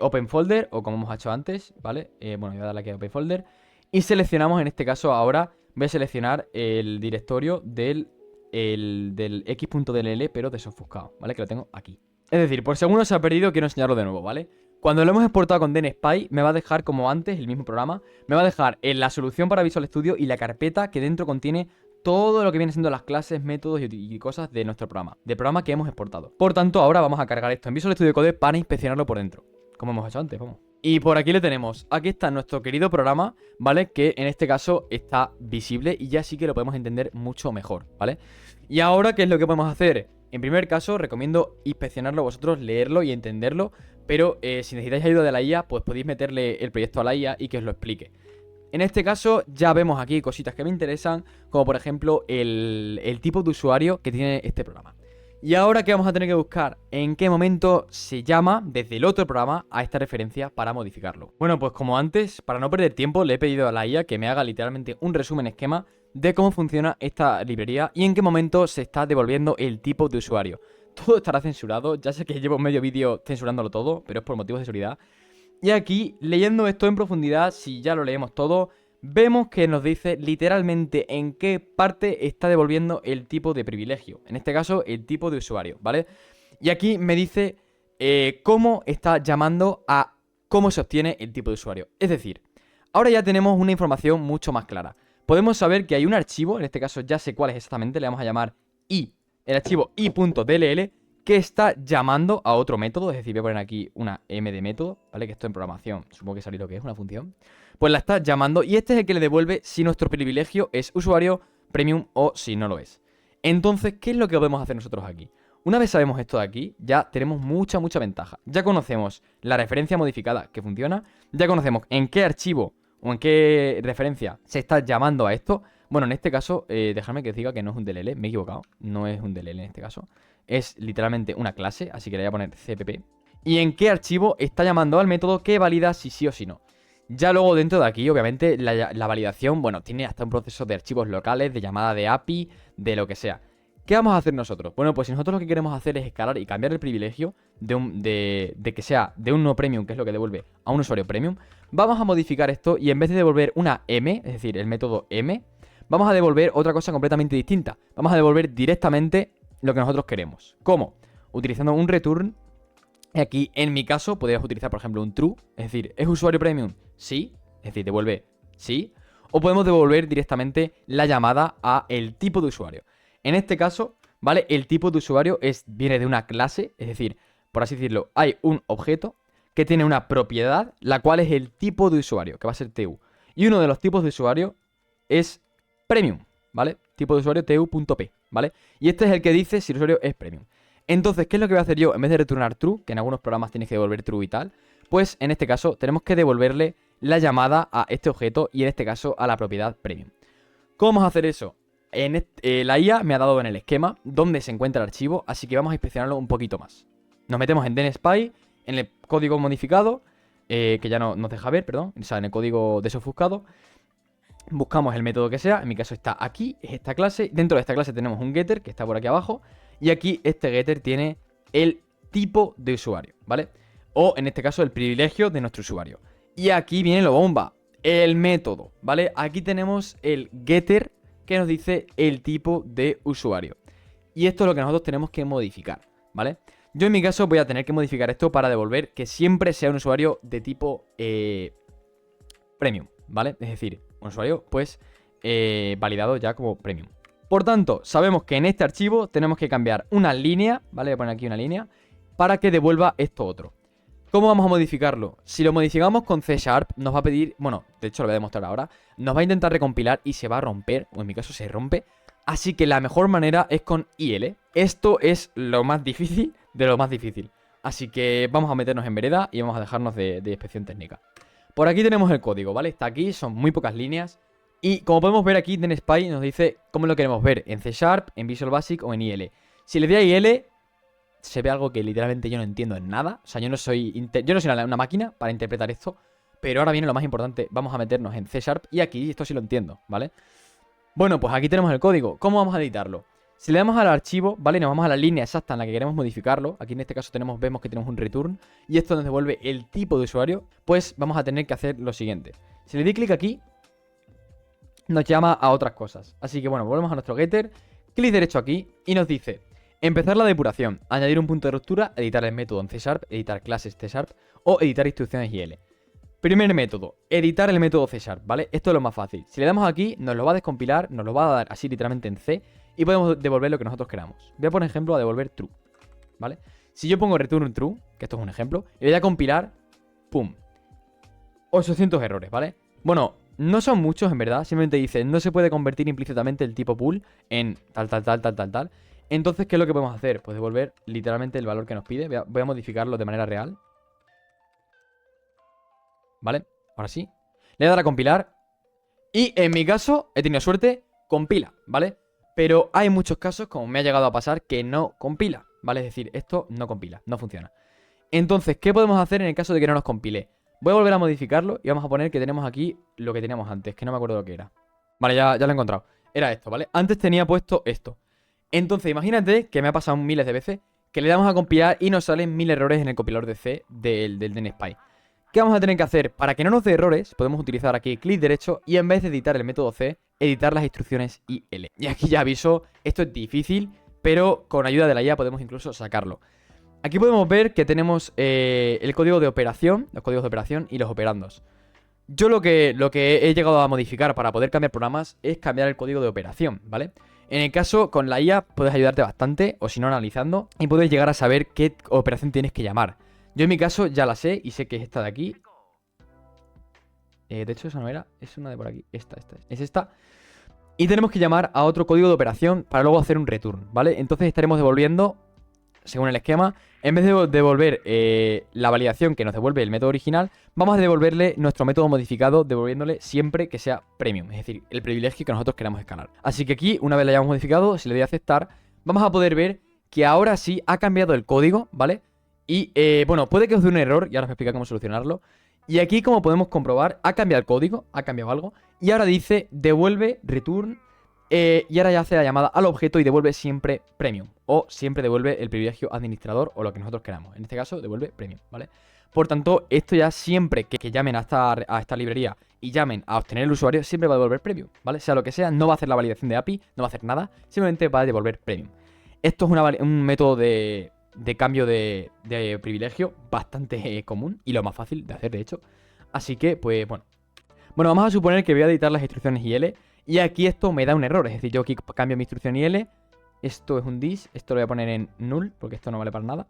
Open Folder, o como hemos hecho antes, ¿vale? Bueno, voy a darle aquí a Open Folder. Y seleccionamos, en este caso ahora, voy a seleccionar el directorio del x.dll, pero desofuscado, ¿vale? Que lo tengo aquí. Es decir, por si alguno se ha perdido, quiero enseñarlo de nuevo, ¿vale? Cuando lo hemos exportado con DNSpy, me va a dejar como antes, el mismo programa, me va a dejar en la solución para Visual Studio y la carpeta que dentro contiene todo lo que viene siendo las clases, métodos y cosas de nuestro programa, del programa que hemos exportado. Por tanto, ahora vamos a cargar esto en Visual Studio Code para inspeccionarlo por dentro, como hemos hecho antes, vamos. Y por aquí le tenemos. Aquí está nuestro querido programa, ¿vale? Que en este caso está visible y ya sí que lo podemos entender mucho mejor, ¿vale? Y ahora, ¿qué es lo que podemos hacer? En primer caso, recomiendo inspeccionarlo vosotros, leerlo y entenderlo, pero si necesitáis ayuda de la IA, pues podéis meterle el proyecto a la IA y que os lo explique. En este caso ya vemos aquí cositas que me interesan, como por ejemplo el tipo de usuario que tiene este programa. Y ahora que vamos a tener que buscar en qué momento se llama desde el otro programa a esta referencia para modificarlo. Bueno, pues como antes, para no perder tiempo, le he pedido a la IA que me haga literalmente un resumen esquema de cómo funciona esta librería y en qué momento se está devolviendo el tipo de usuario. Todo estará censurado, ya sé que llevo medio vídeo censurándolo todo, pero es por motivos de seguridad. Y aquí, leyendo esto en profundidad, si ya lo leemos todo, vemos que nos dice literalmente en qué parte está devolviendo el tipo de privilegio. En este caso, el tipo de usuario, ¿vale? Y aquí me dice cómo está llamando a cómo se obtiene el tipo de usuario. Es decir, ahora ya tenemos una información mucho más clara. Podemos saber que hay un archivo, en este caso ya sé cuál es exactamente, le vamos a llamar i, el archivo i.dll, que está llamando a otro método, es decir, voy a poner aquí una m de método, ¿vale? Que esto en programación, supongo que sabréis lo que es, una función. Pues la está llamando y este es el que le devuelve si nuestro privilegio es usuario, premium o si no lo es. Entonces, ¿qué es lo que podemos hacer nosotros aquí? Una vez sabemos esto de aquí, ya tenemos mucha ventaja. Ya conocemos la referencia modificada que funciona, ya conocemos en qué archivo o en qué referencia se está llamando a esto. Bueno, en este caso, dejadme que os diga que no es un DLL, me he equivocado, no es un DLL en este caso. Es literalmente una clase, así que le voy a poner cpp. Y en qué archivo está llamando al método que valida si sí o si no. Ya luego dentro de aquí, obviamente, la validación, bueno, tiene hasta un proceso de archivos locales, de llamada de API, de lo que sea. ¿Qué vamos a hacer nosotros? Bueno, pues si nosotros lo que queremos hacer es escalar y cambiar el privilegio de que sea de un no premium, que es lo que devuelve a un usuario premium, vamos a modificar esto y en vez de devolver una M, es decir, el método M, vamos a devolver otra cosa completamente distinta. Vamos a devolver directamente lo que nosotros queremos. ¿Cómo? Utilizando un return. Aquí, en mi caso, podrías utilizar, por ejemplo, un true. Es decir, ¿es usuario premium? Sí. Es decir, devuelve sí. O podemos devolver directamente la llamada a el tipo de usuario. En este caso, ¿vale? El tipo de usuario viene de una clase. Es decir, por así decirlo, hay un objeto que tiene una propiedad, la cual es el tipo de usuario, que va a ser TU. Y uno de los tipos de usuario es premium, ¿vale? Tipo de usuario tu.p, ¿vale? Y este es el que dice si el usuario es premium. Entonces, ¿qué es lo que voy a hacer yo? En vez de retornar true, que en algunos programas tienes que devolver true y tal, pues en este caso tenemos que devolverle la llamada a este objeto y en este caso a la propiedad premium. ¿Cómo vamos a hacer eso? La IA me ha dado en el esquema donde se encuentra el archivo, así que vamos a inspeccionarlo un poquito más. Nos metemos en DNSPy, en el código modificado, que ya no nos deja ver, perdón, o sea, en el código desofuscado. Buscamos el método que sea, en mi caso está aquí, es esta clase. Dentro de esta clase tenemos un getter que está por aquí abajo. Y aquí este getter tiene el tipo de usuario, ¿vale? O en este caso el privilegio de nuestro usuario. Y aquí viene lo bomba, el método, ¿vale? Aquí tenemos el getter que nos dice el tipo de usuario. Y esto es lo que nosotros tenemos que modificar, ¿vale? Yo en mi caso voy a tener que modificar esto para devolver que siempre sea un usuario de tipo premium, ¿vale? Es decir, un usuario pues validado ya como premium. Por tanto, sabemos que en este archivo tenemos que cambiar una línea, ¿vale? Voy a poner aquí una línea para que devuelva esto otro. ¿Cómo vamos a modificarlo? Si lo modificamos con C# nos va a pedir, bueno, de hecho lo voy a demostrar ahora, nos va a intentar recompilar y se va a romper, o en mi caso se rompe. Así que la mejor manera es con IL. Esto es lo más difícil de lo más difícil. Así que vamos a meternos en vereda y vamos a dejarnos de inspección técnica. Por aquí tenemos el código, ¿vale? Está aquí, son muy pocas líneas. Y como podemos ver aquí, DNSPy nos dice cómo lo queremos ver, en C#, en Visual Basic o en IL. Si le doy a IL, se ve algo que literalmente yo no entiendo en nada. O sea, yo no soy una máquina para interpretar esto. Pero ahora viene lo más importante, vamos a meternos en C# y aquí esto sí lo entiendo, ¿vale? Bueno, pues aquí tenemos el código. ¿Cómo vamos a editarlo? Si le damos al archivo, ¿vale? Nos vamos a la línea exacta en la que queremos modificarlo. Aquí en este caso vemos que tenemos un return. Y esto nos devuelve el tipo de usuario. Pues vamos a tener que hacer lo siguiente. Si le doy clic aquí, nos llama a otras cosas. Así que bueno, volvemos a nuestro getter, clic derecho aquí y nos dice empezar la depuración, añadir un punto de ruptura, editar el método en C#, editar clases C# o editar instrucciones IL. Primer método, editar el método C#, ¿vale? Esto es lo más fácil. Si le damos aquí, nos lo va a descompilar, nos lo va a dar así literalmente en C y podemos devolver lo que nosotros queramos. Voy a poner ejemplo a devolver true, ¿vale? Si yo pongo return true, que esto es un ejemplo, y voy a compilar, ¡pum! 800 errores, ¿vale? Bueno, no son muchos en verdad, simplemente dice no se puede convertir implícitamente el tipo pool en tal. Entonces, ¿qué es lo que podemos hacer? Pues devolver literalmente el valor que nos pide. Voy a modificarlo de manera real. ¿Vale? Ahora sí. Le voy a dar a compilar. Y en mi caso, he tenido suerte, compila, ¿vale? Pero hay muchos casos, como me ha llegado a pasar, que no compila, ¿vale? Es decir, esto no compila, no funciona. Entonces, ¿qué podemos hacer en el caso de que no nos compile? Voy a volver a modificarlo y vamos a poner que tenemos aquí lo que teníamos antes, que no me acuerdo lo que era. Vale, ya lo he encontrado. Era esto, ¿vale? Antes tenía puesto esto. Entonces, imagínate que me ha pasado miles de veces que le damos a compilar y nos salen 1000 errores en el compilador de C del DNSPy. ¿Qué vamos a tener que hacer? Para que no nos dé errores, podemos utilizar aquí clic derecho y en vez de editar el método C, editar las instrucciones IL. Y aquí ya aviso, esto es difícil, pero con ayuda de la IA podemos incluso sacarlo. Aquí podemos ver que tenemos el código de operación, los códigos de operación y los operandos. Yo lo que he llegado a modificar para poder cambiar programas es cambiar el código de operación, ¿vale? En el caso, con la IA puedes ayudarte bastante, o si no analizando, y puedes llegar a saber qué operación tienes que llamar. Yo en mi caso ya la sé y sé que es esta de aquí. De hecho esa no era, es una de por aquí, es esta. Y tenemos que llamar a otro código de operación para luego hacer un return, ¿vale? Entonces estaremos devolviendo, según el esquema, en vez de devolver la validación que nos devuelve el método original, vamos a devolverle nuestro método modificado, devolviéndole siempre que sea premium, es decir, el privilegio que nosotros queramos escalar. Así que aquí, una vez lo hayamos modificado, si le doy a aceptar, vamos a poder ver que ahora sí ha cambiado el código, ¿vale? Y bueno, puede que os dé un error, y ahora os voy a explicar cómo solucionarlo. Y aquí, como podemos comprobar, ha cambiado el código, ha cambiado algo, y ahora dice devuelve, return, y ahora ya hace la llamada al objeto y devuelve siempre premium, o siempre devuelve el privilegio administrador o lo que nosotros queramos. En este caso, devuelve premium, ¿vale? Por tanto, esto ya siempre que llamen a esta librería y llamen a obtener el usuario, siempre va a devolver premium, ¿vale? Sea lo que sea, no va a hacer la validación de API, no va a hacer nada, simplemente va a devolver premium. Esto es un método de cambio de privilegio bastante común y lo más fácil de hacer, de hecho. Así que, pues, bueno. Bueno, vamos a suponer que voy a editar las instrucciones IL y aquí esto me da un error. Es decir, yo aquí cambio mi instrucción IL, esto es un dis, esto lo voy a poner en null porque esto no vale para nada.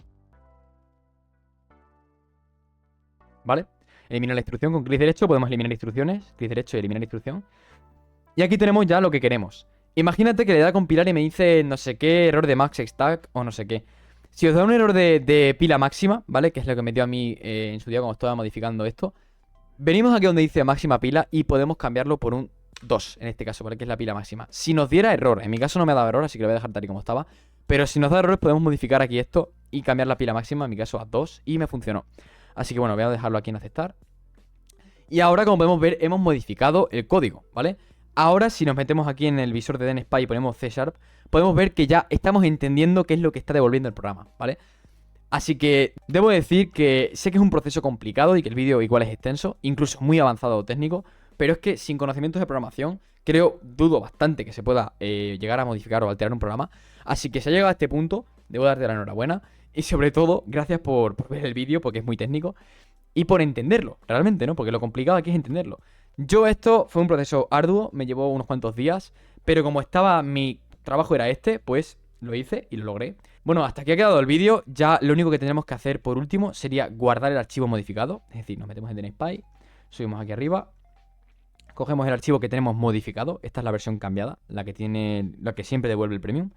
¿Vale? Elimino la instrucción con clic derecho, podemos eliminar instrucciones, clic derecho y eliminar instrucción. Y aquí tenemos ya lo que queremos. Imagínate que le da a compilar y me dice no sé qué, error de max stack o no sé qué. Si os da un error de pila máxima, ¿vale? Que es lo que me dio a mí en su día cuando estaba modificando esto. Venimos aquí donde dice máxima pila y podemos cambiarlo por un 2, en este caso, ¿vale? Que es la pila máxima. Si nos diera error, en mi caso no me ha dado error, así que lo voy a dejar tal y como estaba. Pero si nos da error, podemos modificar aquí esto y cambiar la pila máxima, en mi caso a 2, y me funcionó. Así que bueno, voy a dejarlo aquí en aceptar. Y ahora, como podemos ver, hemos modificado el código, ¿vale? Ahora, si nos metemos aquí en el visor de DNSPy y ponemos C#, podemos ver que ya estamos entendiendo qué es lo que está devolviendo el programa, ¿vale? Así que debo decir que sé que es un proceso complicado y que el vídeo igual es extenso, incluso muy avanzado o técnico, pero es que sin conocimientos de programación, dudo bastante que se pueda llegar a modificar o alterar un programa. Así que si ha llegado a este punto, debo darte la enhorabuena. Y sobre todo, gracias por ver el vídeo, porque es muy técnico. Y por entenderlo, realmente, ¿no? Porque lo complicado aquí es entenderlo. Esto fue un proceso arduo, me llevó unos cuantos días, pero como mi trabajo era este, pues lo hice y lo logré. Bueno, hasta aquí ha quedado el vídeo. Ya lo único que tendremos que hacer por último sería guardar el archivo modificado. Es decir, nos metemos en DNSPy, subimos aquí arriba, cogemos el archivo que tenemos modificado. Esta es la versión cambiada, la que siempre devuelve el premium.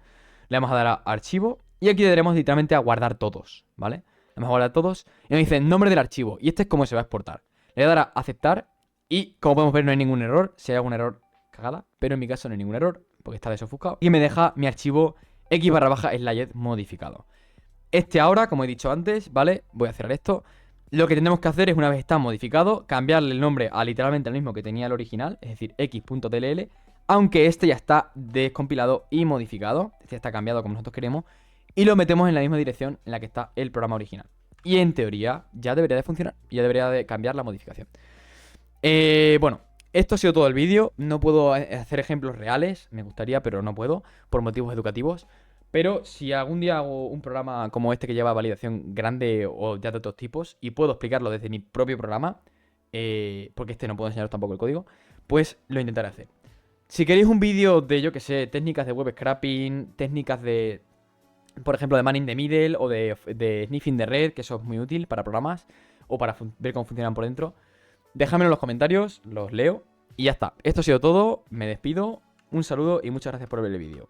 Le vamos a dar a archivo y aquí le daremos literalmente a guardar todos, ¿vale? Le vamos a guardar todos y nos dice nombre del archivo y este es cómo se va a exportar. Le voy a dar a aceptar y como podemos ver no hay ningún error. Si hay algún error, cagada, pero en mi caso no hay ningún error porque está desofuscado y me deja mi archivo x/slayed modificado. Ahora, como he dicho antes, ¿vale? Voy a cerrar esto. Lo que tendremos que hacer es, una vez está modificado, cambiarle el nombre a literalmente el mismo que tenía el original, es decir, x.dll, aunque este ya está descompilado y modificado, este ya está cambiado como nosotros queremos, y lo metemos en la misma dirección en la que está el programa original. Y en teoría ya debería de funcionar, ya debería de cambiar la modificación. Bueno, esto ha sido todo el vídeo. No puedo hacer ejemplos reales, me gustaría, pero no puedo, por motivos educativos. Pero si algún día hago un programa como este que lleva validación grande o ya de otros tipos y puedo explicarlo desde mi propio programa, porque no puedo enseñaros tampoco el código, pues lo intentaré hacer. Si queréis un vídeo de, yo que sé, técnicas de web scraping, técnicas de, por ejemplo, de manning the middle o de sniffing de red, que eso es muy útil para programas o para ver cómo funcionan por dentro, dejadmelo en los comentarios, los leo y ya está. Esto ha sido todo, me despido, un saludo y muchas gracias por ver el vídeo.